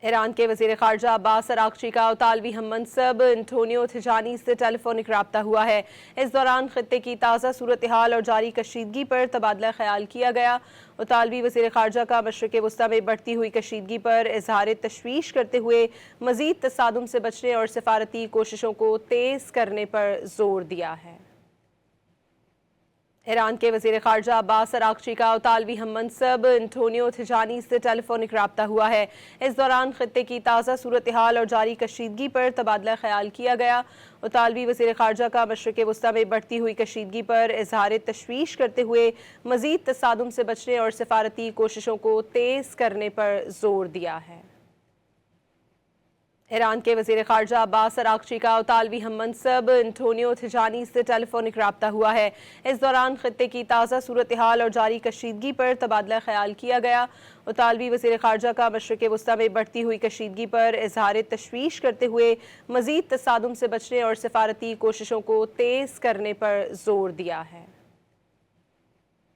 ایران کے وزیر خارجہ عباس اراغچی کا اطالوی ہم منصب انٹونیو تھجانی سے ٹیلی فونک رابطہ ہوا ہے۔ اس دوران خطے کی تازہ صورتحال اور جاری کشیدگی پر تبادلہ خیال کیا گیا۔ اطالوی وزیر خارجہ کا مشرق وسطی میں بڑھتی ہوئی کشیدگی پر اظہار تشویش کرتے ہوئے مزید تصادم سے بچنے اور سفارتی کوششوں کو تیز کرنے پر زور دیا ہے۔ ایران کے وزیر خارجہ عباس اراغچی کا اطالوی ہم منصب انٹونیو تھجانی سے ٹیلی فونک رابطہ ہوا ہے۔ اس دوران خطے کی تازہ صورتحال اور جاری کشیدگی پر تبادلہ خیال کیا گیا۔ اطالوی وزیر خارجہ کا مشرق وسطی میں بڑھتی ہوئی کشیدگی پر اظہار تشویش کرتے ہوئے مزید تصادم سے بچنے اور سفارتی کوششوں کو تیز کرنے پر زور دیا ہے۔ ایران کے وزیر خارجہ عباس اراغچی کا اطالوی ہم منصب انٹونیو تھجانی سے ٹیلی فونک رابطہ ہوا ہے۔ اس دوران خطے کی تازہ صورتحال اور جاری کشیدگی پر تبادلہ خیال کیا گیا۔ اطالوی وزیر خارجہ کا مشرق وسطی میں بڑھتی ہوئی کشیدگی پر اظہار تشویش کرتے ہوئے مزید تصادم سے بچنے اور سفارتی کوششوں کو تیز کرنے پر زور دیا ہے۔